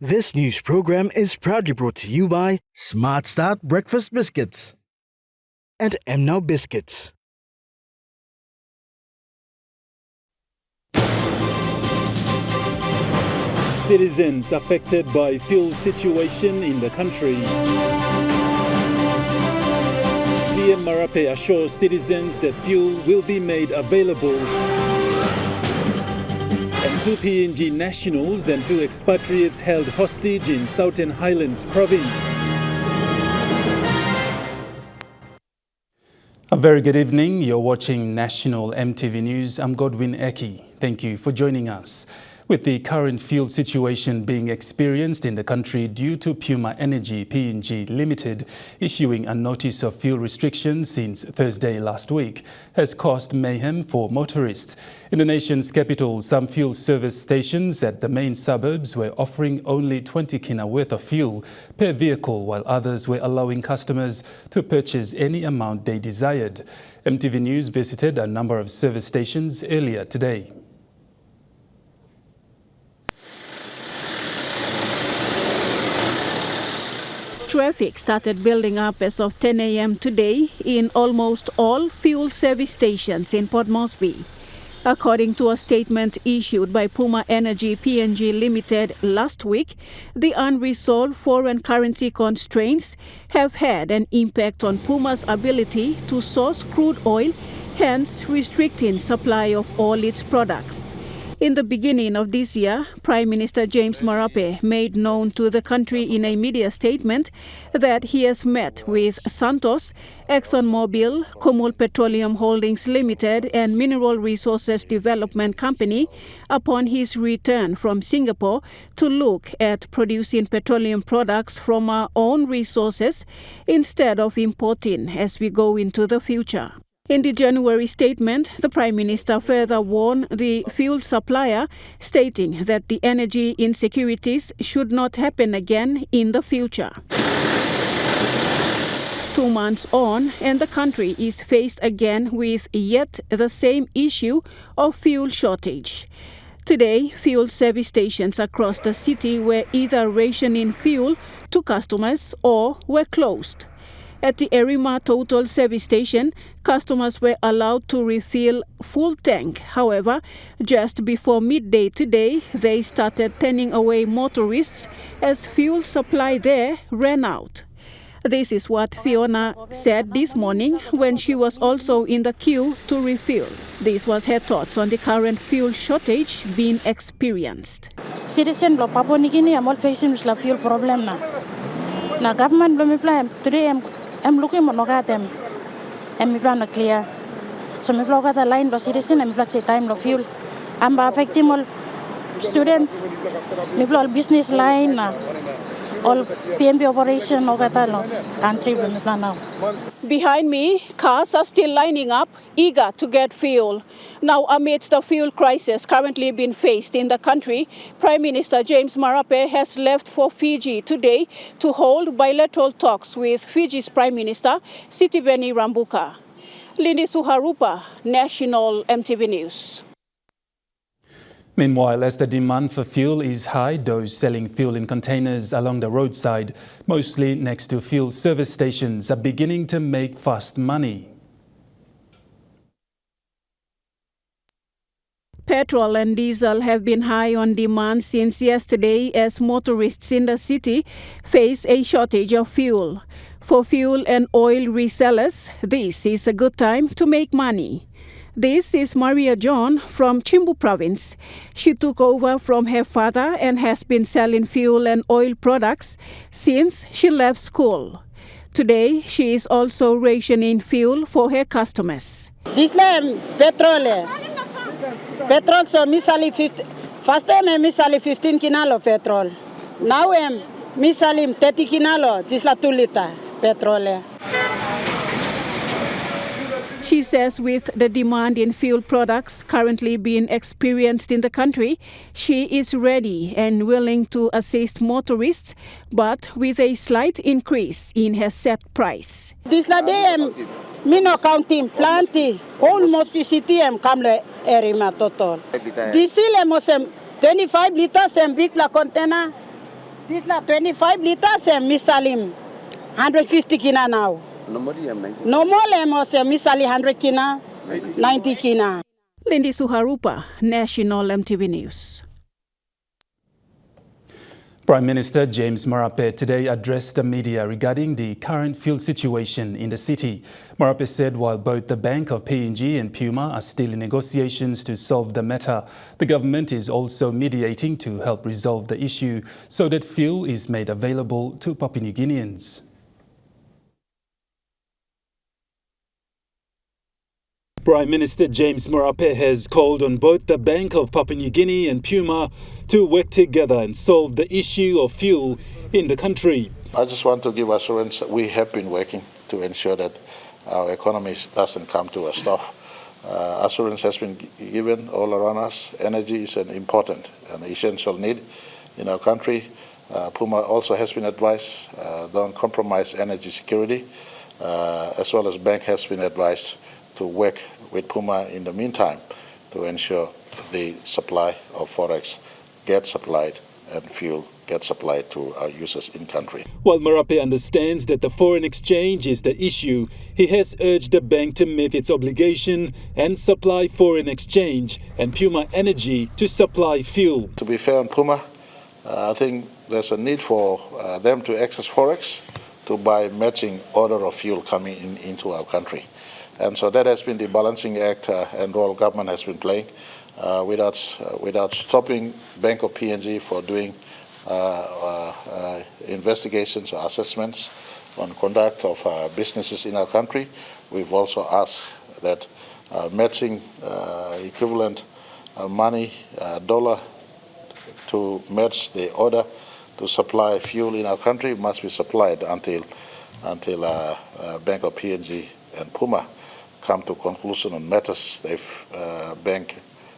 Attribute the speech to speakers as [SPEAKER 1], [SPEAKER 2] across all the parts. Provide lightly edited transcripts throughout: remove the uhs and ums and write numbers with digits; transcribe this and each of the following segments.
[SPEAKER 1] This news program is proudly brought to you by Smart Start Breakfast Biscuits and Now Biscuits.
[SPEAKER 2] Citizens affected by fuel situation in the country. PM Marape assures citizens that fuel will be made available. And 2 PNG nationals and 2 expatriates held hostage in Southern Highlands province. A very good evening. You're watching National EMTV News. I'm Godwin Eki. Thank you for joining us. With the current fuel situation being experienced in the country due to Puma Energy PNG Limited issuing a notice of fuel restrictions since Thursday last week has caused mayhem for motorists. In the nation's capital, some fuel service stations at the main suburbs were offering only 20 kina worth of fuel per vehicle, while others were allowing customers to purchase any amount they desired. EMTV News visited a number of service stations earlier today.
[SPEAKER 3] Traffic started building up as of 10 a.m. today in almost all fuel service stations in Port Moresby. According to a statement issued by Puma Energy PNG Limited last week, the unresolved foreign currency constraints have had an impact on Puma's ability to source crude oil, hence restricting supply of all its products. In the beginning of this year, Prime Minister James Marape made known to the country in a media statement that he has met with Santos, ExxonMobil, Kumul Petroleum Holdings Limited and Mineral Resources Development Company upon his return from Singapore to look at producing petroleum products from our own resources instead of importing as we go into the future. In the January statement, the Prime Minister further warned the fuel supplier, stating that the energy insecurities should not happen again in the future. 2 months on, and the country is faced again with yet the same issue of fuel shortage. Today, fuel service stations across the city were either rationing fuel to customers or were closed. At the Erima Total Service Station, customers were allowed to refill full tank. However, just before midday today, they started turning away motorists as fuel supply there ran out. This is what Fiona said this morning when she was also in the queue to refill. This was her thoughts on the current fuel shortage being experienced.
[SPEAKER 4] Citizen lo Papua New Guinea am all facing with la fuel problem na. Na government lo me plan today I'm looking at them. I'm plan clear. So me plug the line lo citizen I'm plug say time lo fuel. I'm affecting all student. Me plug business line na. All PMB operation country me plan now.
[SPEAKER 3] Behind me, cars are still lining up, eager to get fuel. Now, amidst the fuel crisis currently being faced in the country, Prime Minister James Marape has left for Fiji today to hold bilateral talks with Fiji's Prime Minister, Sitiveni Rabuka. Lindy Suharupa, National EMTV News.
[SPEAKER 2] Meanwhile, as the demand for fuel is high, those selling fuel in containers along the roadside, mostly next to fuel service stations, are beginning to make fast money.
[SPEAKER 3] Petrol and diesel have been high on demand since yesterday as motorists in the city face a shortage of fuel. For fuel and oil resellers, this is a good time to make money. This is Maria John from Chimbu Province. She took over from her father and has been selling fuel and oil products since she left school. Today, she is also rationing fuel for her customers.
[SPEAKER 5] This time petrol. Petrol so misali 50. First time I misali 15 kinalo petrol. Now I'm misali 30 kinalo. This la 2 liter petrol.
[SPEAKER 3] She says with the demand in fuel products currently being experienced in the country, she is ready and willing to assist motorists, but with a slight increase in her set price.
[SPEAKER 5] This la day me no counting plenty, almost PCTM come le Erima total. This still 25 liters and big la container This la 25 liters and misalim 150 kina now.
[SPEAKER 6] No more EM90.
[SPEAKER 5] No more lemos and misali 100 kina, 90 kina.
[SPEAKER 3] Lindy Suharupa, National MTV News.
[SPEAKER 2] Prime Minister James Marape today addressed the media regarding the current fuel situation in the city. Marape said while both the Bank of PNG and Puma are still in negotiations to solve the matter, the government is also mediating to help resolve the issue so that fuel is made available to Papua New Guineans. Prime Minister James Marape has called on both the Bank of Papua New Guinea and Puma to work together and solve the issue of fuel in the country.
[SPEAKER 7] I just want to give assurance that we have been working to ensure that our economy doesn't come to a stop. Assurance has been given all around us. Energy is an important and essential need in our country. Puma also has been advised, don't compromise energy security, as well as Bank has been advised to work with Puma in the meantime to ensure the supply of forex gets supplied and fuel gets supplied to our users in country.
[SPEAKER 2] While Marape understands that the foreign exchange is the issue, he has urged the bank to meet its obligation and supply foreign exchange and Puma Energy to supply fuel.
[SPEAKER 7] To be fair on Puma, I think there's a need for them to access forex to buy matching order of fuel coming into our country. And so that has been the balancing act and role government has been playing without stopping Bank of PNG for doing investigations or assessments on conduct of businesses in our country. We've also asked that matching equivalent money, dollar, to match the order to supply fuel in our country must be supplied until Bank of PNG and Puma come to conclusion on matters if bank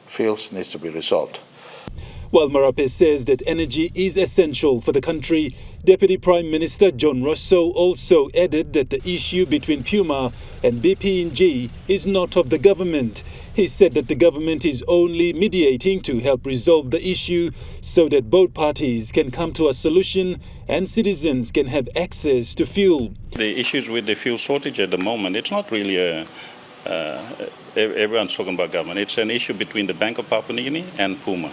[SPEAKER 7] feels needs to be resolved.
[SPEAKER 2] While Marape says that energy is essential for the country, Deputy Prime Minister John Rosso also added that the issue between Puma and BPNG is not of the government. He said that the government is only mediating to help resolve the issue so that both parties can come to a solution and citizens can have access to fuel.
[SPEAKER 8] The issues with the fuel shortage at the moment, it's not really everyone's talking about government. It's an issue between the Bank of Papua New Guinea and Puma.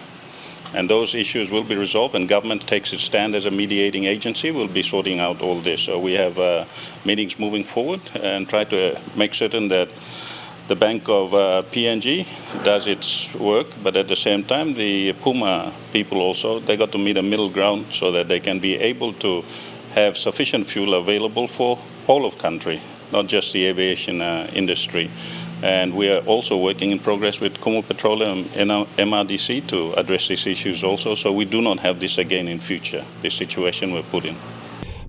[SPEAKER 8] And those issues will be resolved, and government takes its stand as a mediating agency. We'll be sorting out all this. So we have meetings moving forward and try to make certain that the Bank of PNG does its work, but at the same time, the Puma people also, they got to meet a middle ground so that they can be able to have sufficient fuel available for all of country, not just the aviation industry. And we are also working in progress with Kumu Petroleum and MRDC to address these issues also, so we do not have this again in future, the situation we're put in.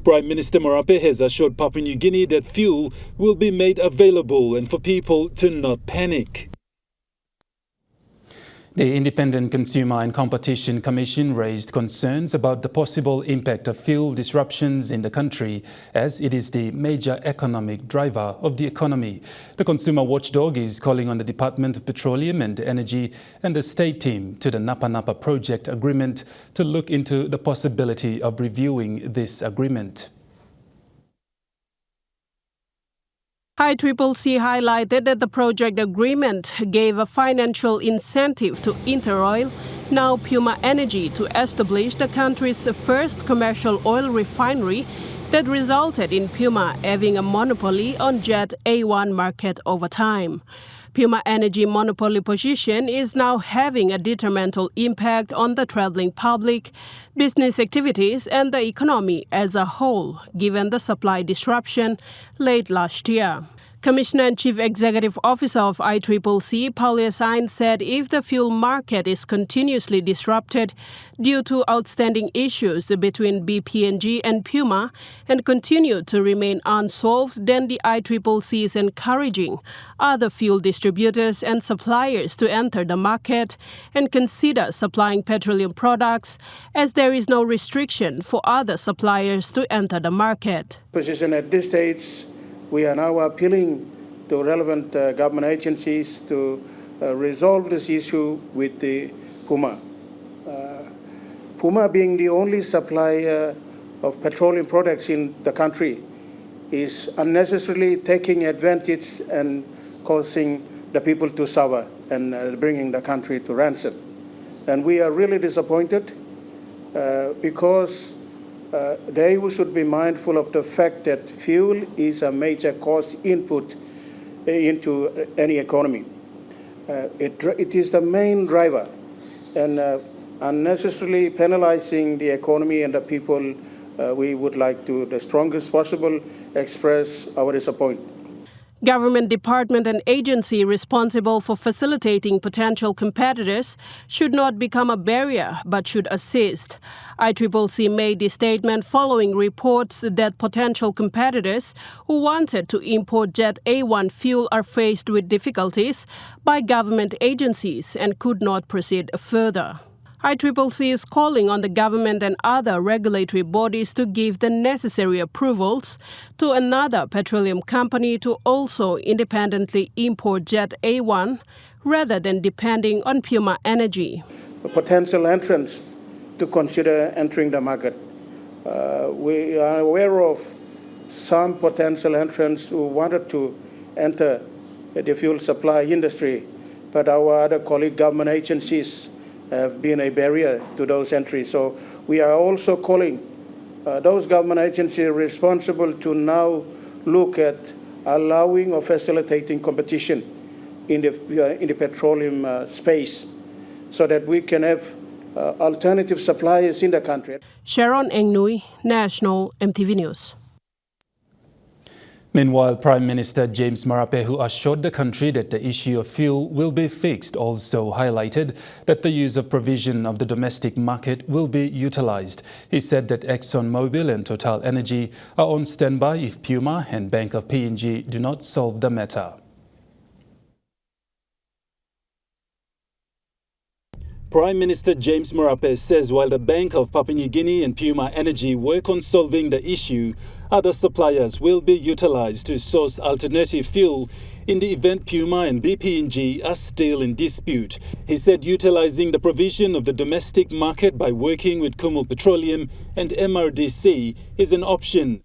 [SPEAKER 2] Prime Minister Marape has assured Papua New Guinea that fuel will be made available and for people to not panic. The Independent Consumer and Competition Commission raised concerns about the possible impact of fuel disruptions in the country, as it is the major economic driver of the economy. The consumer watchdog is calling on the Department of Petroleum and Energy and the state team to the Napa Napa project agreement to look into the possibility of reviewing this agreement.
[SPEAKER 9] ICCC highlighted that the project agreement gave a financial incentive to Interoil, now Puma Energy, to establish the country's first commercial oil refinery that resulted in Puma having a monopoly on jet A1 market over time. Puma Energy monopoly position is now having a detrimental impact on the traveling public, business activities and the economy as a whole, given the supply disruption late last year. Commissioner and Chief Executive Officer of ICCC, Paul Yassine, said if the fuel market is continuously disrupted due to outstanding issues between BPNG and Puma and continue to remain unsolved, then the ICCC is encouraging other fuel distributors and suppliers to enter the market and consider supplying petroleum products, as there is no restriction for other suppliers to enter the market.
[SPEAKER 10] Position at this stage, we are now appealing to relevant government agencies to resolve this issue with the Puma. Puma being the only supplier of petroleum products in the country is unnecessarily taking advantage and causing the people to suffer and bringing the country to ransom. And we are really disappointed because they should be mindful of the fact that fuel is a major cost input into any economy. It is the main driver, and unnecessarily penalizing the economy and the people, we would like to, the strongest possible, express our disappointment.
[SPEAKER 9] Government department and agency responsible for facilitating potential competitors should not become a barrier but should assist. ICCC made the statement following reports that potential competitors who wanted to import Jet A1 fuel are faced with difficulties by government agencies and could not proceed further. ICCC is calling on the government and other regulatory bodies to give the necessary approvals to another petroleum company to also independently import Jet A1 rather than depending on Puma Energy.
[SPEAKER 10] Potential entrants to consider entering the market. We are aware of some potential entrants who wanted to enter the fuel supply industry, but our other colleague government agencies have been a barrier to those entries. So we are also calling those government agencies responsible to now look at allowing or facilitating competition in the petroleum space so that we can have alternative suppliers in the country.
[SPEAKER 9] Sharon Engnui, National EMTV News.
[SPEAKER 2] Meanwhile, Prime Minister James Marape, who assured the country that the issue of fuel will be fixed, also highlighted that the use of provision of the domestic market will be utilized. He said that ExxonMobil and Total Energy are on standby if Puma and Bank of PNG do not solve the matter. Prime Minister James Marape says while the Bank of Papua New Guinea and Puma Energy work on solving the issue, other suppliers will be utilized to source alternative fuel in the event Puma and BPNG are still in dispute. He said utilizing the provision of the domestic market by working with Kumul Petroleum and MRDC is an option.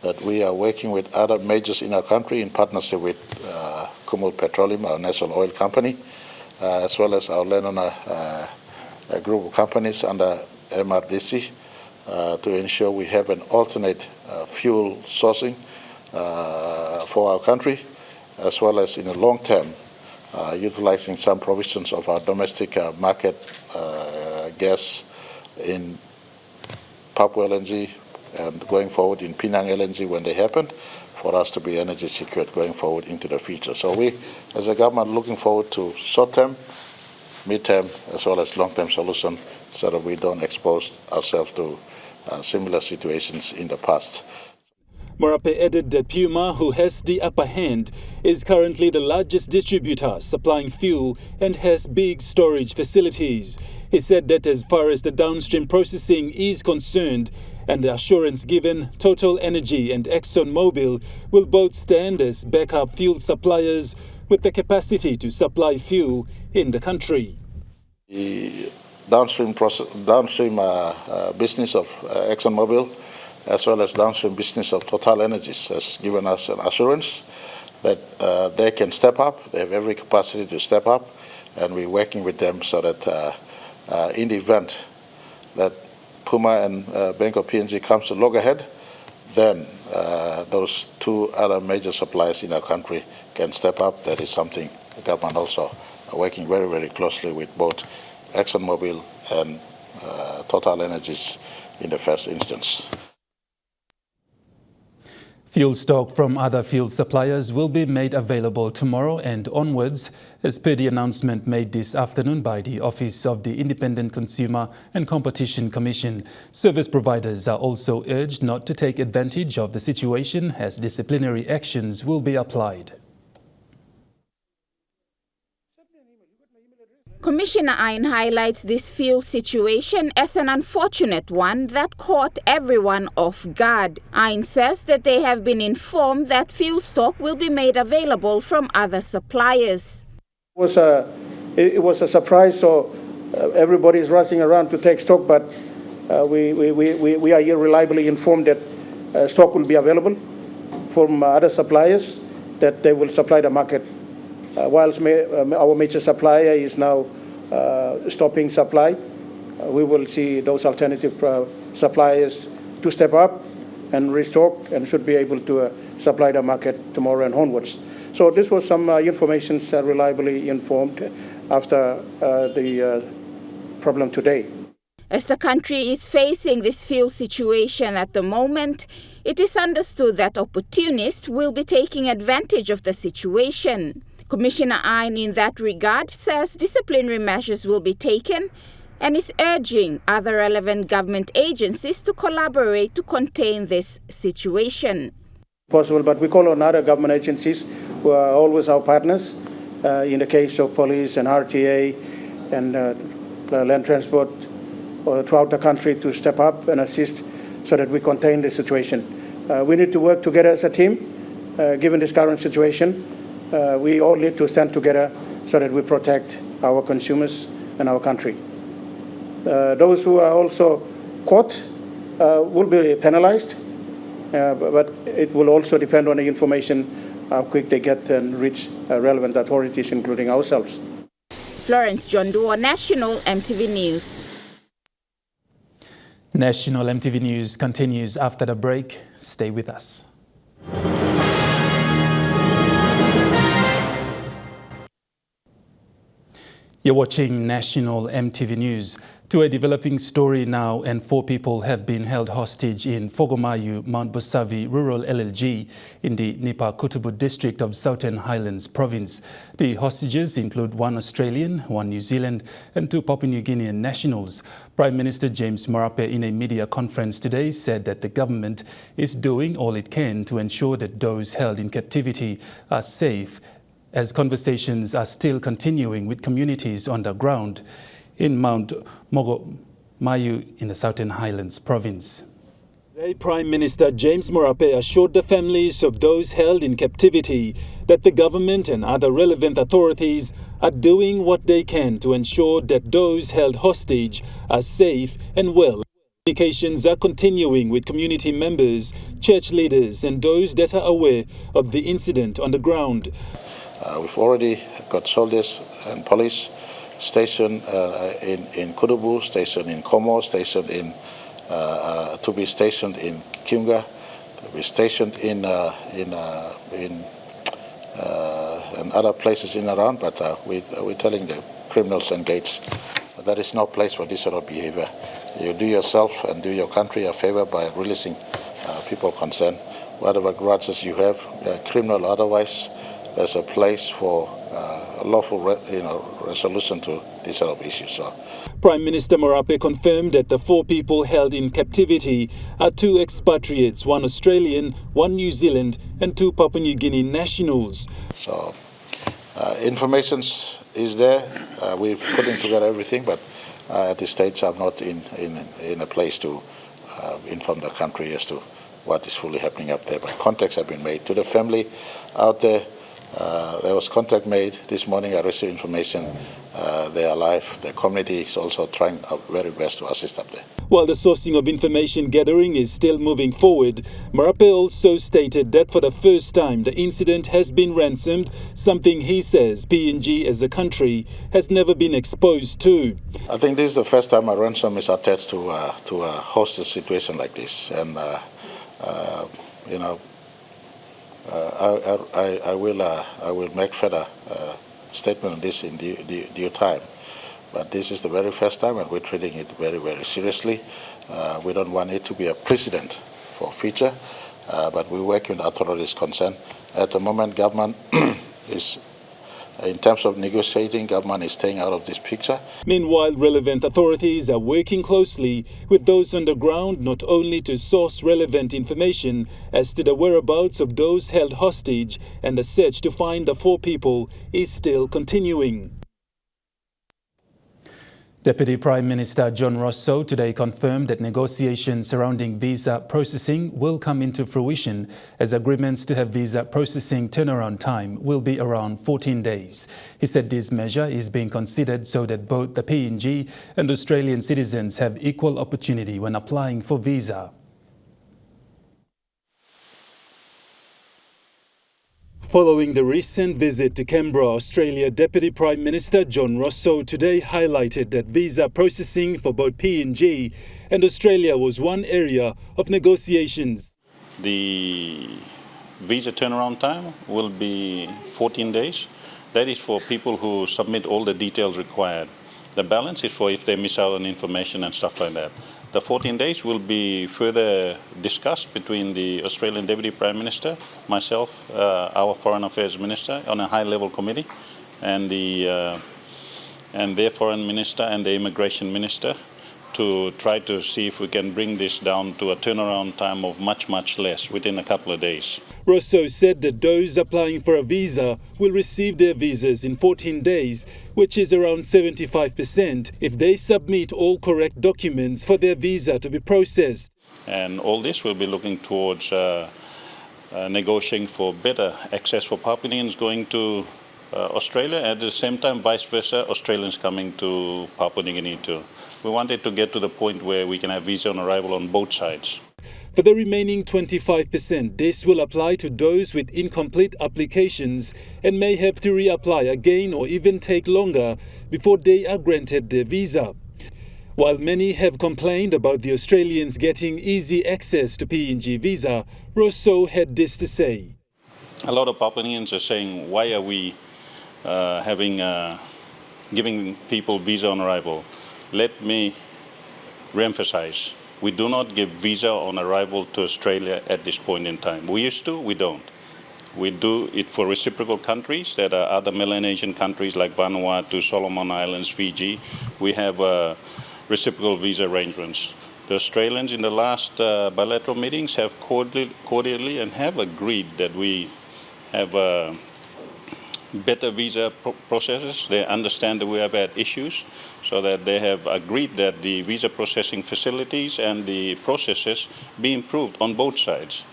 [SPEAKER 7] That we are working with other majors in our country in partnership with Kumul Petroleum, our national oil company, as well as our landowner group of companies under MRDC to ensure we have an alternate fuel sourcing for our country, as well as in the long term utilizing some provisions of our domestic market gas in Papua LNG and going forward in Penang LNG when they happen, for us to be energy secured going forward into the future. So we, as a government, looking forward to short-term, mid-term, as well as long-term solution so that we don't expose ourselves to similar situations in the past.
[SPEAKER 2] Marape added that Puma, who has the upper hand, is currently the largest distributor supplying fuel and has big storage facilities. He said that as far as the downstream processing is concerned, and the assurance given, Total Energy and ExxonMobil will both stand as backup fuel suppliers with the capacity to supply fuel in the country.
[SPEAKER 7] The downstream business of ExxonMobil, as well as downstream business of Total Energies, has given us an assurance that they can step up. They have every capacity to step up, and we're working with them so that in the event that Puma and Bank of PNG comes to loggerhead, then those two other major suppliers in our country can step up. That is something the government also working very, very closely with both ExxonMobil and Total Energies in the first instance.
[SPEAKER 2] Fuel stock from other fuel suppliers will be made available tomorrow and onwards, as per the announcement made this afternoon by the Office of the Independent Consumer and Competition Commission. Service providers are also urged not to take advantage of the situation, as disciplinary actions will be applied.
[SPEAKER 6] Commissioner Ayn highlights this fuel situation as an unfortunate one that caught everyone off guard. Ayn says that they have been informed that fuel stock will be made available from other suppliers.
[SPEAKER 10] It was a surprise, so everybody is rushing around to take stock, but We are here reliably informed that stock will be available from other suppliers, that they will supply the market. Whilst our major supplier is now stopping supply, we will see those alternative suppliers to step up and restock and should be able to supply the market tomorrow and onwards. So this was some information reliably informed after the problem today.
[SPEAKER 6] As the country is facing this fuel situation at the moment, it is understood that opportunists will be taking advantage of the situation. Commissioner Ain in that regard says disciplinary measures will be taken and is urging other relevant government agencies to collaborate to contain this situation.
[SPEAKER 10] Possible, but we call on other government agencies who are always our partners in the case of police and RTA and land transport throughout the country to step up and assist so that we contain the situation. We need to work together as a team. Given this current situation, we all need to stand together so that we protect our consumers and our country. Those who are also caught will be penalized, but it will also depend on the information, how quick they get and reach relevant authorities, including ourselves.
[SPEAKER 6] Florence John Duo, National EMTV News.
[SPEAKER 2] National EMTV News continues after the break. Stay with us. You're watching National EMTV News. To a developing story now, and 4 people have been held hostage in Fogomayu, Mount Bosavi Rural LLG in the Nipa Kutubu district of Southern Highlands Province. The hostages include 1 Australian, 1 New Zealand and 2 Papua New Guinean nationals. Prime Minister James Marape in a media conference today said that the government is doing all it can to ensure that those held in captivity are safe, as conversations are still continuing with communities on the ground in Mount Mogomayu in the Southern Highlands Province.
[SPEAKER 11] Today, Prime Minister James Marape assured the families of those held in captivity that the government and other relevant authorities are doing what they can to ensure that those held hostage are safe and well. Communications are continuing with community members, church leaders and those that are aware of the incident on the ground.
[SPEAKER 7] We've already got soldiers and police stationed in Kutubu, stationed in Komo, stationed in to be stationed in Kiunga, to be stationed in other places in around. But we're telling the criminals and gates there is no place for this sort of behavior. You do yourself and do your country a favor by releasing people concerned. Whatever grudges you have, criminal or otherwise, there's a place for lawful resolution to these sort of issues. So.
[SPEAKER 11] Prime Minister Marape confirmed that the 4 people held in captivity are 2 expatriates, 1 Australian, 1 New Zealand and 2 Papua New Guinea nationals.
[SPEAKER 7] So information is there. We're putting together everything, but at this stage I'm not in a place to inform the country as to what is fully happening up there. But contacts have been made to the family out there. There was contact made this morning. I received information. They are alive. The community is also trying our very best to assist up there.
[SPEAKER 11] While the sourcing of information gathering is still moving forward, Marape also stated that for the first time the incident has been ransomed, something he says PNG as a country has never been exposed to.
[SPEAKER 7] I think this is the first time a ransom is attached to a hostage situation like this, and I will make further statement on this in due time. But this is the very first time, and we're treating it very, very seriously. We don't want it to be a precedent for future, but we work with authorities concerned. At the moment, government is, in terms of negotiating, government is staying out of this picture.
[SPEAKER 11] Meanwhile, relevant authorities are working closely with those on the ground not only to source relevant information as to the whereabouts of those held hostage, and the search to find the 4 people is still continuing.
[SPEAKER 2] Deputy Prime Minister John Rosso today confirmed that negotiations surrounding visa processing will come into fruition as agreements to have visa processing turnaround time will be around 14 days. He said this measure is being considered so that both the PNG and Australian citizens have equal opportunity when applying for visa. Following the recent visit to Canberra, Australia, Deputy Prime Minister John Rosso today highlighted that visa processing for both PNG and Australia was one area of negotiations.
[SPEAKER 8] The visa turnaround time will be 14 days. That is for people who submit all the details required. The balance is for if they miss out on information and stuff like that. The 14 days will be further discussed between the Australian Deputy Prime Minister, myself, our Foreign Affairs Minister on a high-level committee, and their Foreign Minister and the Immigration Minister to try to see if we can bring this down to a turnaround time of much, much less within a couple of days.
[SPEAKER 11] Rosso said that those applying for a visa will receive their visas in 14 days, which is around 75% if they submit all correct documents for their visa to be processed.
[SPEAKER 8] And all this will be looking towards negotiating for better access for Papua New Guineans going to Australia, at the same time vice versa, Australians coming to Papua New Guinea too. We wanted to get to the point where we can have visa on arrival on both sides.
[SPEAKER 11] For the remaining 25%, this will apply to those with incomplete applications and may have to reapply again or even take longer before they are granted their visa. While many have complained about the Australians getting easy access to PNG visa, Rosso had this to say.
[SPEAKER 8] A lot of Papua New Guineans are saying, why are we giving people visa on arrival? Let me re-emphasize. We do not give visa on arrival to Australia at this point in time. We used to, we don't. We do it for reciprocal countries that are other Melanesian countries like Vanuatu, Solomon Islands, Fiji. We have reciprocal visa arrangements. The Australians in the last bilateral meetings have cordially and have agreed that we have better visa processes. They understand that we have had issues, so that they have agreed that the visa processing facilities and the processes be improved on both sides.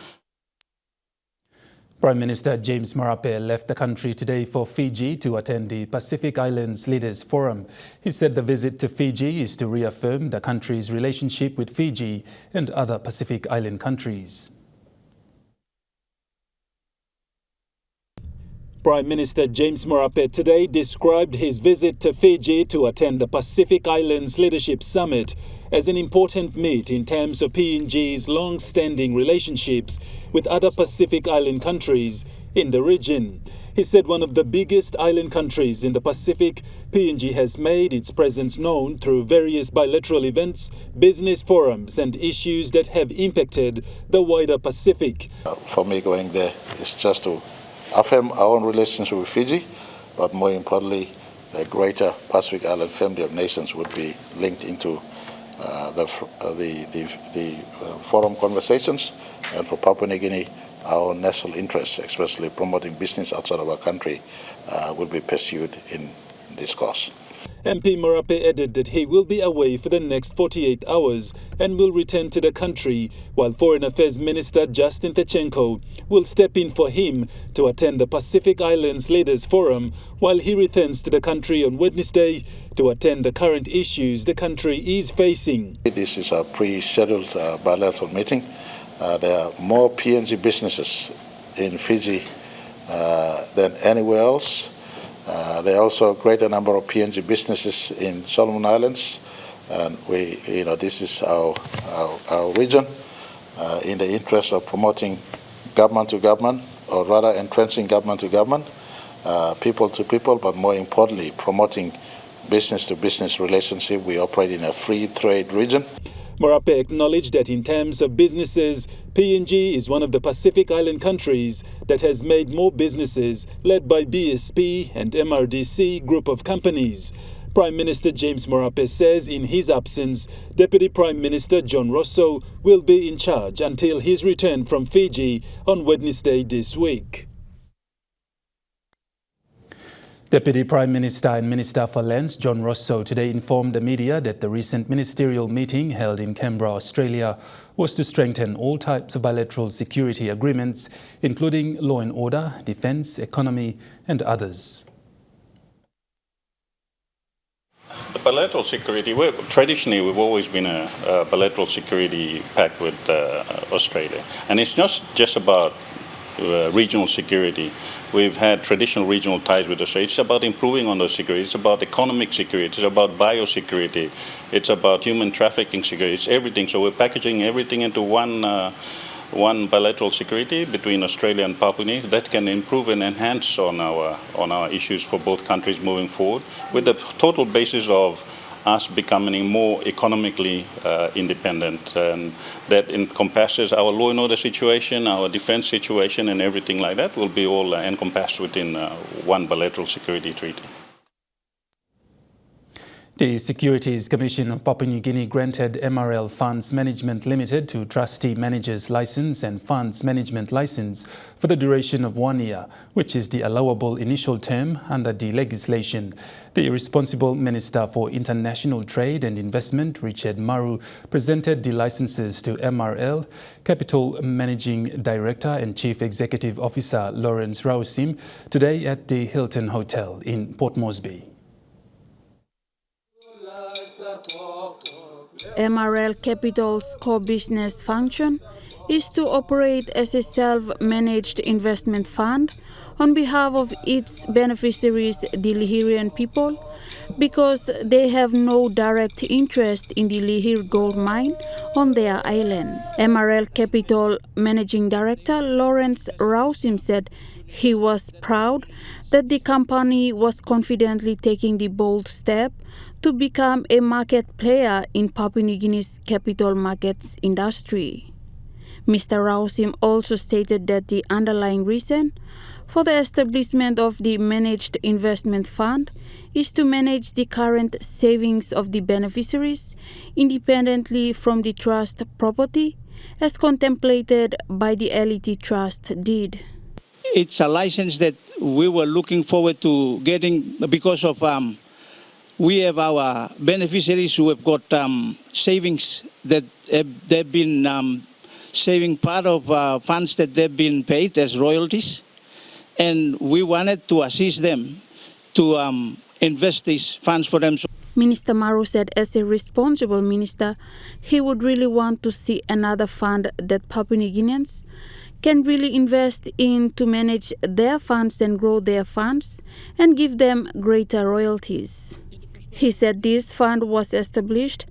[SPEAKER 2] Prime Minister James Marape left the country today for Fiji to attend the Pacific Islands Leaders Forum. He said the visit to Fiji is to reaffirm the country's relationship with Fiji and other Pacific Island countries.
[SPEAKER 11] Prime Minister James Marape today described his visit to Fiji to attend the Pacific Islands Leadership Summit as an important meet in terms of PNG's long-standing relationships with other Pacific Island countries in the region. He said one of the biggest island countries in the Pacific, PNG has made its presence known through various bilateral events, business forums and issues that have impacted the wider Pacific.
[SPEAKER 7] For me, going there is just to affirm our own relationship with Fiji, but more importantly, the greater Pacific Island family of nations would be linked into the forum conversations, and for Papua New Guinea, our national interests, especially promoting business outside of our country, will be pursued in this course.
[SPEAKER 11] MP Marape added that he will be away for the next 48 hours and will return to the country, while Foreign Affairs Minister Justin Tachenko will step in for him to attend the Pacific Islands Leaders Forum while he returns to the country on Wednesday to attend the current issues the country is facing.
[SPEAKER 7] This is a pre-scheduled bilateral meeting. There are more PNG businesses in Fiji than anywhere else. There are also a greater number of PNG businesses in Solomon Islands, and this is our region in the interest of promoting government to government, or rather entrenching government to government, people to people, but more importantly, promoting business to business relationship. We operate in a free trade region.
[SPEAKER 11] Marape acknowledged that in terms of businesses, PNG is one of the Pacific Island countries that has made more businesses led by BSP and MRDC group of companies. Prime Minister James Marape says in his absence, Deputy Prime Minister John Rosso will be in charge until his return from Fiji on Wednesday this week.
[SPEAKER 2] Deputy Prime Minister and Minister for Lands John Rosso today informed the media that the recent ministerial meeting held in Canberra, Australia, was to strengthen all types of bilateral security agreements, including law and order, defence, economy and others.
[SPEAKER 8] The bilateral security, traditionally we've always been a bilateral security pact with Australia. And it's not just about regional security. We've had traditional regional ties with Australia. It's about improving on those security. It's about economic security. It's about biosecurity. It's about human trafficking security. It's everything. So we're packaging everything into one bilateral security between Australia and Papua New Guinea that can improve and enhance on our issues for both countries moving forward, with the total basis of us becoming more economically independent, and that encompasses our law and order situation, our defense situation, and everything like that will be all encompassed within one bilateral security treaty.
[SPEAKER 2] The Securities Commission of Papua New Guinea granted MRL Funds Management Limited to Trustee Manager's License and Funds Management License for the duration of 1 year, which is the allowable initial term under the legislation. The responsible Minister for International Trade and Investment, Richard Maru, presented the licenses to MRL Capital Managing Director and Chief Executive Officer Lawrence Rausim today at the Hilton Hotel in Port Moresby.
[SPEAKER 12] MRL Capital's core business function is to operate as a self-managed investment fund on behalf of its beneficiaries, the Lihirian people, because they have no direct interest in the Lihir gold mine on their island. MRL Capital Managing Director Lawrence Rausim said he was proud that the company was confidently taking the bold step to become a market player in Papua New Guinea's capital markets industry. Mr. Rausim also stated that the underlying reason for the establishment of the managed investment fund is to manage the current savings of the beneficiaries independently from the trust property as contemplated by the LET Trust deed.
[SPEAKER 13] It's a license that we were looking forward to getting because of we have our beneficiaries who have got savings that they've been saving part of funds that they've been paid as royalties, and we wanted to assist them to invest these funds for them.
[SPEAKER 12] Minister Maru said as a responsible minister, he would really want to see another fund that Papua New Guineans can really invest in to manage their funds and grow their funds and give them greater royalties. He said this fund was established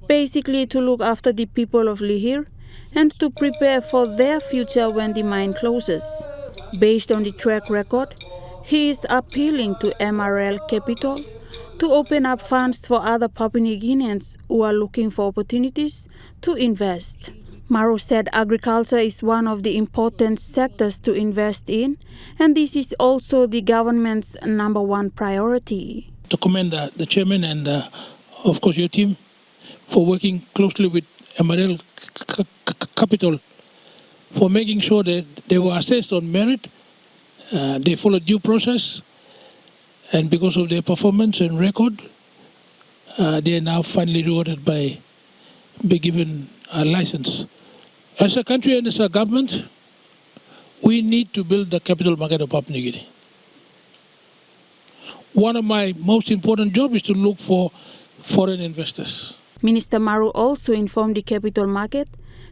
[SPEAKER 12] basically to look after the people of Lihir and to prepare for their future when the mine closes. Based on the track record, he is appealing to MRL Capital to open up funds for other Papua New Guineans who are looking for opportunities to invest. Maru said agriculture is one of the important sectors to invest in, and this is also the government's #1 priority.
[SPEAKER 14] To commend the chairman and, of course, your team for working closely with MRL Capital for making sure that they were assessed on merit, they followed due process, and because of their performance and record, they are now finally rewarded by being given a license. As a country and as a government, we need to build the capital market of Papua New Guinea. One of my most important jobs is to look for foreign investors.
[SPEAKER 12] Minister Maru also informed the capital market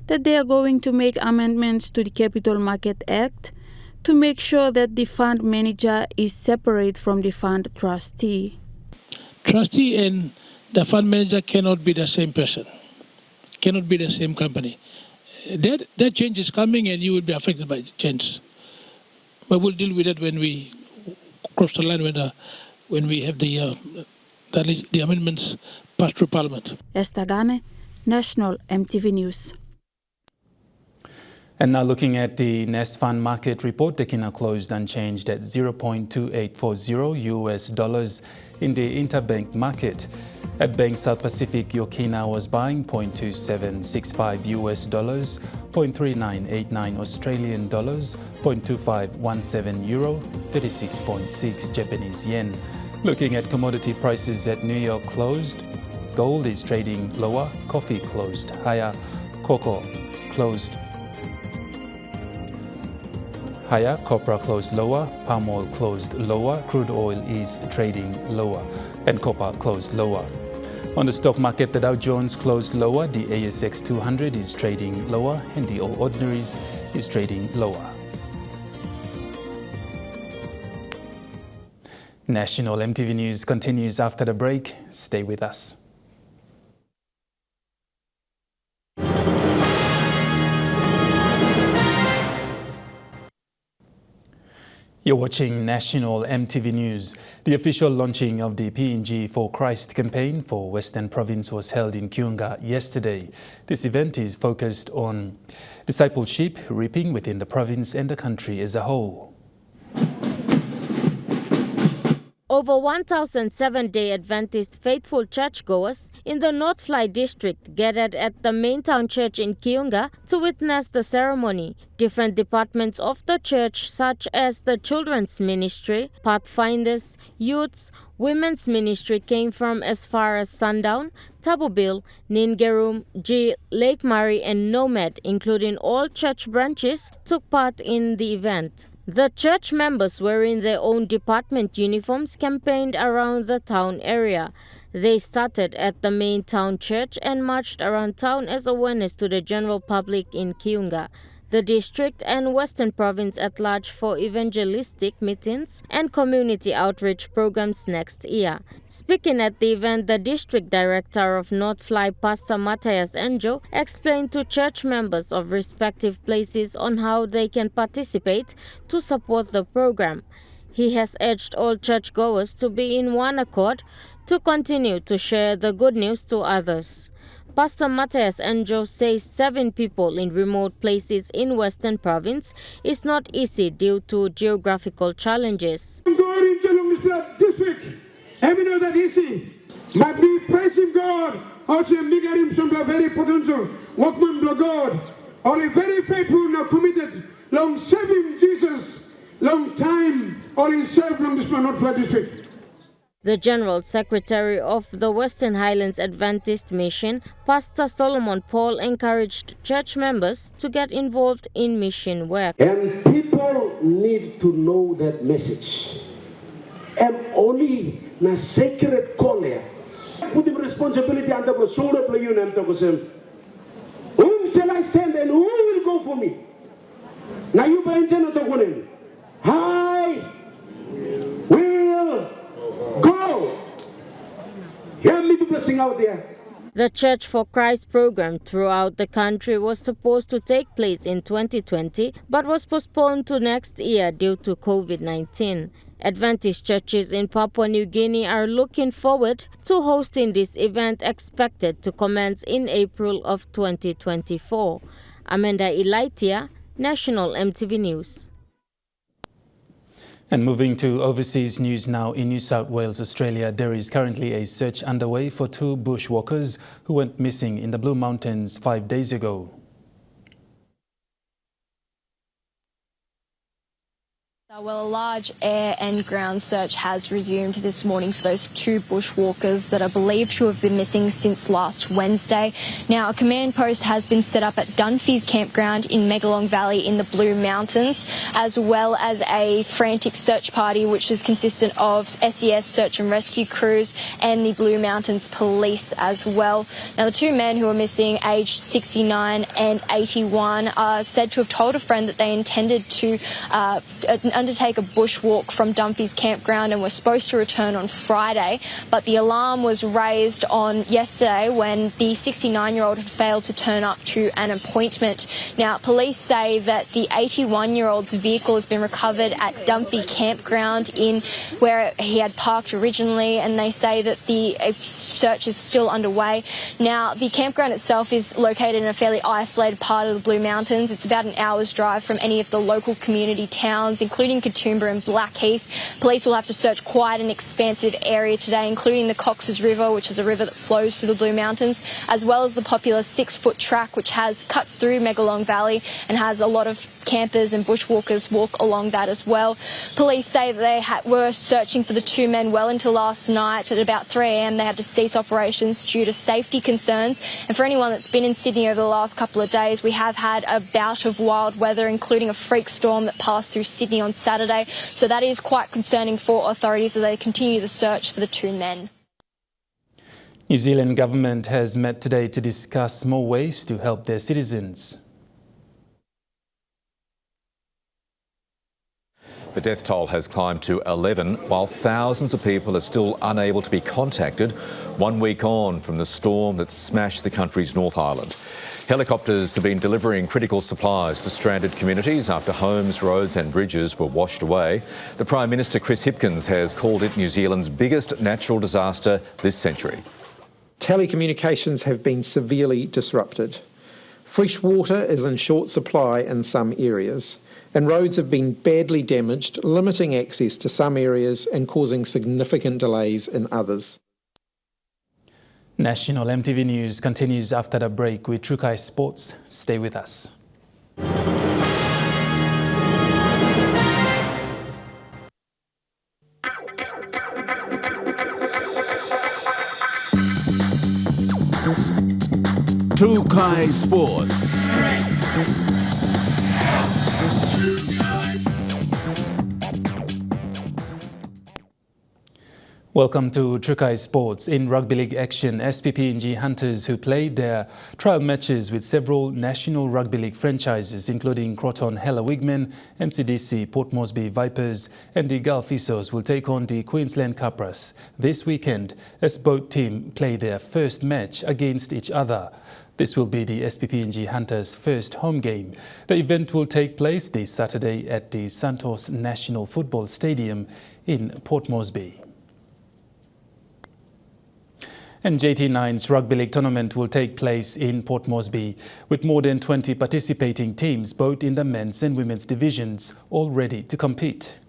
[SPEAKER 12] that they are going to make amendments to the Capital Market Act to make sure that the fund manager is separate from the fund trustee.
[SPEAKER 14] Trustee and the fund manager cannot be the same person, cannot be the same company. That change is coming and you will be affected by the change. But we'll deal with it when we cross the line when we have the amendments passed through Parliament.
[SPEAKER 12] Esther Gane, National EMTV News.
[SPEAKER 2] And now looking at the Nest Fund Market Report, the Kina closed unchanged at $0.2840 US in the interbank market. At Bank South Pacific, your Kina was buying $0.2765 US dollars, 0.3989 Australian dollars, 0.2517 euro, 36.6 Japanese yen. Looking at commodity prices at New York closed, gold is trading lower, coffee closed higher, cocoa closed higher, copra closed lower, palm oil closed lower, crude oil is trading lower, and copper closed lower. On the stock market, the Dow Jones closed lower, the ASX 200 is trading lower, and the All Ordinaries is trading lower. National EMTV News continues after the break. Stay with us. You're watching National EMTV News. The official launching of the PNG for Christ campaign for Western Province was held in Kiunga yesterday. This event is focused on discipleship, reaping within the province and the country as a whole.
[SPEAKER 15] Over 1,000 Seventh-day Adventist faithful churchgoers in the North Fly district gathered at the main town church in Kiunga to witness the ceremony. Different departments of the church, such as the children's ministry, pathfinders, youths, women's ministry, came from as far as Sundown, Tabubil, Ningerum, G, Lake Murray and Nomad, including all church branches, took part in the event. The church members wearing their own department uniforms campaigned around the town area. They started at the main town church and marched around town as awareness to the general public in Kiunga, the district and Western Province at large for evangelistic meetings and community outreach programs next year. Speaking at the event, the district director of North Fly, Pastor Matthias Enjo, explained to church members of respective places on how they can participate to support the program. He has urged all churchgoers to be in one accord to continue to share the good news to others. Pastor Matthias Enjo says 7 people in remote places in Western Province is not easy due to geographical challenges.
[SPEAKER 16] God in Chalong district, having not that easy, might be praising God, also making him some very potential workman of God, only very faithful now committed, long serving Jesus, long time, only served long this man not for district.
[SPEAKER 15] The General Secretary of the Western Highlands Adventist Mission, Pastor Solomon Paul, encouraged church members to get involved in mission work.
[SPEAKER 17] And people need to know that message. And only na sacred call here. Put the responsibility on the shoulder of you and whom shall I send and who will go for me? Now you buy in I will go. Hear me people sing out there.
[SPEAKER 15] The Church for Christ program throughout the country was supposed to take place in 2020 but was postponed to next year due to COVID-19. Adventist churches in Papua New Guinea are looking forward to hosting this event expected to commence in April of 2024. Amanda Elaitia, National EMTV News.
[SPEAKER 2] And moving to overseas news now, in New South Wales, Australia, there is currently a search underway for 2 bushwalkers who went missing in the Blue Mountains 5 days ago.
[SPEAKER 18] Well, a large air and ground search has resumed this morning for those 2 bushwalkers that are believed to have been missing since last Wednesday. Now, a command post has been set up at Dunphy's campground in Megalong Valley in the Blue Mountains, as well as a frantic search party which is consistent of SES search and rescue crews and the Blue Mountains police as well. Now, the 2 men who are missing, aged 69 and 81, are said to have told a friend that they intended to undertake a bushwalk from Dunphy's campground and were supposed to return on Friday, but the alarm was raised on yesterday when the 69-year-old had failed to turn up to an appointment. Now, police say that the 81-year-old's vehicle has been recovered at Dunphy campground in where he had parked originally, and they say that the search is still underway. Now, the campground itself is located in a fairly isolated part of the Blue Mountains. It's about an hour's drive from any of the local community towns, including including Katoomba and Blackheath. Police will have to search quite an expansive area today, including the Cox's River, which is a river that flows through the Blue Mountains, as well as the popular 6-foot track, which cuts through Megalong Valley and has a lot of campers and bushwalkers walk along that as well. Police say that they were searching for the two men well until last night. At about 3 a.m. they had to cease operations due to safety concerns. And for anyone that's been in Sydney over the last couple of days, we have had a bout of wild weather, including a freak storm that passed through Sydney on Saturday. So that is quite concerning for authorities as they continue the search for the two men.
[SPEAKER 2] New Zealand government has met today to discuss more ways to help their citizens.
[SPEAKER 19] The death toll has climbed to 11, while thousands of people are still unable to be contacted 1 week on from the storm that smashed the country's North Island. Helicopters have been delivering critical supplies to stranded communities after homes, roads and bridges were washed away. The Prime Minister, Chris Hipkins, has called it New Zealand's biggest natural disaster this century.
[SPEAKER 20] Telecommunications have been severely disrupted. Fresh water is in short supply in some areas, and roads have been badly damaged, limiting access to some areas and causing significant delays in others.
[SPEAKER 2] National EMTV News continues after the break with Trukai Sports. Stay with us.
[SPEAKER 21] Trukai Sports.
[SPEAKER 2] Welcome to Trukai Sports. In rugby league action, SPPNG Hunters, who played their trial matches with several national rugby league franchises, including Croton Hella Wigmen, NCDC, Port Moresby Vipers and the Gulf Issos, will take on the Queensland Capras this weekend as both teams play their first match against each other. This will be the SPPNG Hunters' first home game. The event will take place this Saturday at the Santos National Football Stadium in Port Moresby. And JT9's Rugby League tournament will take place in Port Moresby, with more than 20 participating teams, both in the men's and women's divisions, all ready to compete.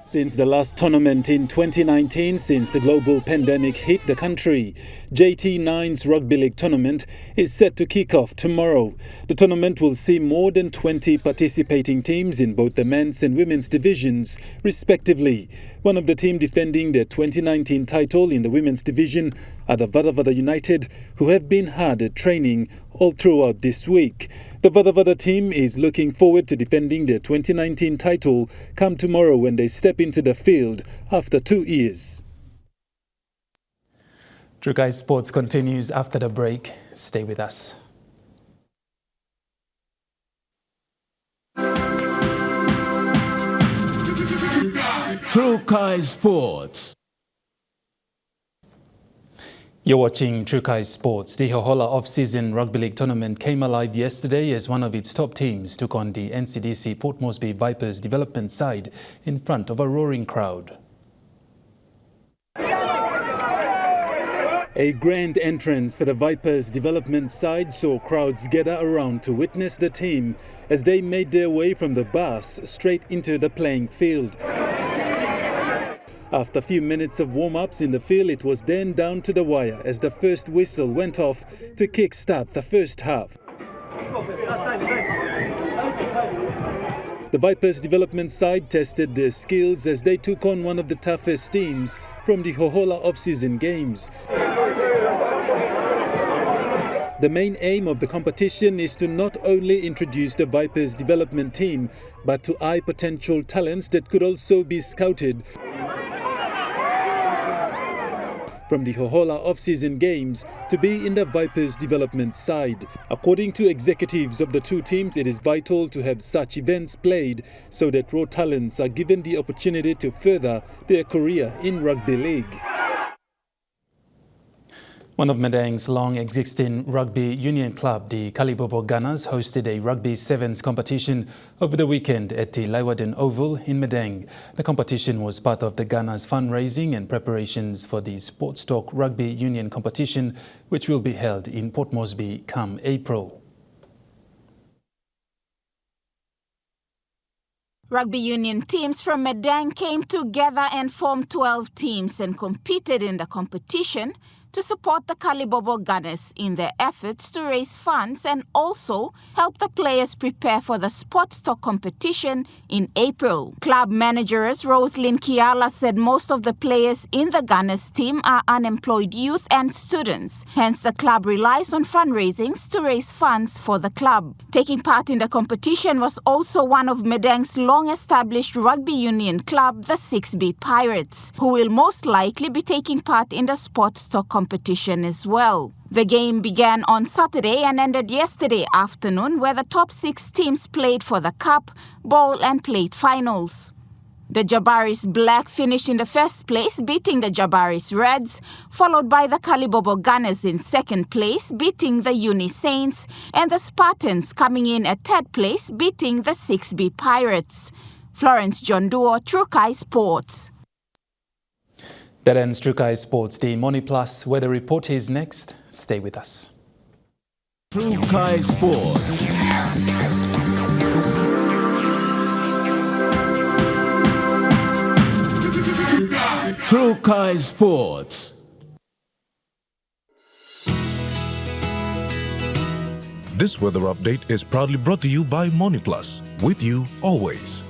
[SPEAKER 2] Since the last tournament in 2019, since the global pandemic hit the country, JT9's Rugby League tournament is set to kick off tomorrow. The tournament will see more than 20 participating teams in both the men's and women's divisions, respectively. One of the teams defending their 2019 title in the women's division are the Vada Vada United, who have been hard at training all throughout this week. The Vada Vada team is looking forward to defending their 2019 title come tomorrow when they step into the field after 2 years. Trukai Sports continues after the break. Stay with us.
[SPEAKER 21] Trukai Sports.
[SPEAKER 2] You're watching Trukai Sports. The Hohola off-season rugby league tournament came alive yesterday as one of its top teams took on the NCDC Port Moresby Vipers development side in front of a roaring crowd. A grand entrance for the Vipers development side saw crowds gather around to witness the team as they made their way from the bus straight into the playing field. After a few minutes of warm-ups in the field, it was then down to the wire as the first whistle went off to kick-start the first half. The Vipers development side tested their skills as they took on one of the toughest teams from the Hohola off-season games. The main aim of the competition is to not only introduce the Vipers development team, but to eye potential talents that could also be scouted from the Hohola off-season games to be in the Vipers development side. According to executives of the two teams, it is vital to have such events played so that raw talents are given the opportunity to further their career in rugby league. One of Madang's long-existing rugby union club, the Kalibobo Gunners, hosted a rugby sevens competition over the weekend at the Laiwaden Oval in Madang. The competition was part of the Gunners' fundraising and preparations for the Sports Talk Rugby Union competition, which will be held in Port Moresby come April.
[SPEAKER 6] Rugby union teams from Medang came together and formed 12 teams and competed in the competition to support the Kalibobo Gunners in their efforts to raise funds and also help the players prepare for the sports stock competition in April. Club managers Roselyn Kiala said most of the players in the Gunners team are unemployed youth and students. Hence, the club relies on fundraisings to raise funds for the club. Taking part in the competition was also one of Medang's long-established rugby union club, the 6B Pirates, who will most likely be taking part in the sports stock competition as well. The game began on Saturday and ended yesterday afternoon, where the top 6 teams played for the Cup, Bowl and Plate finals. The Jabaris Black finished in the first place, beating the Jabaris Reds, followed by the Kalibobo Gunners in second place, beating the Uni Saints, and the Spartans coming in at third place, beating the 6B Pirates. Florence John Duo, Trukai Sports.
[SPEAKER 2] That ends Trukai Sports. The Money Plus weather report is next. Stay with us.
[SPEAKER 21] Trukai Sports. Trukai Sports.
[SPEAKER 1] This weather update is proudly brought to you by Money Plus. With you always.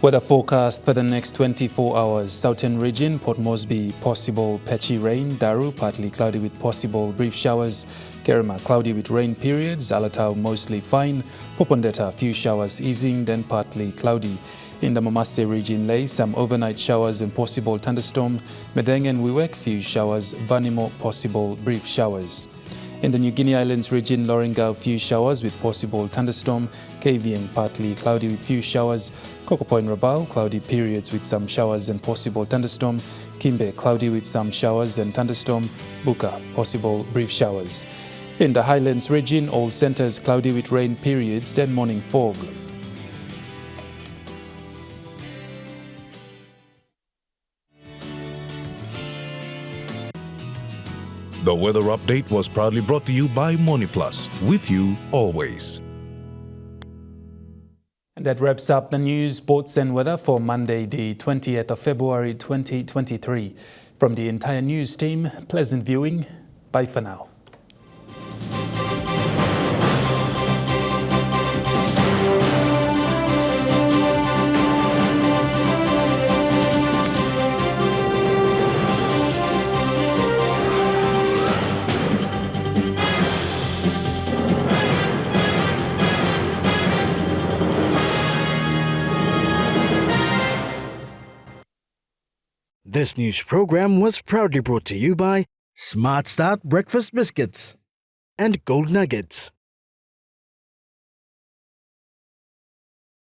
[SPEAKER 2] Weather forecast for the next 24 hours. Southern region, Port Moresby, possible patchy rain. Daru, partly cloudy with possible brief showers. Kerema, cloudy with rain periods. Alatau, mostly fine. Popondetta, few showers easing, then partly cloudy. In the Mamase region, Ley, some overnight showers and possible thunderstorm. Medang and Wewak, few showers. Vanimo, possible brief showers. In the New Guinea Islands region, Lorengau, few showers with possible thunderstorm. KVN, partly cloudy with few showers. Coco Point Rabaul, cloudy periods with some showers and possible thunderstorm. Kimbe, cloudy with some showers and thunderstorm. Buka, possible brief showers. In the Highlands region, all centres cloudy with rain periods, then morning fog.
[SPEAKER 1] The weather update was proudly brought to you by Money Plus. With you always.
[SPEAKER 2] And that wraps up the news, sports and weather for Monday, the 20th of February 2023. From the entire news team, pleasant viewing. Bye for now.
[SPEAKER 22] This news program was proudly brought to you by Smart Start Breakfast Biscuits and Gold Nuggets.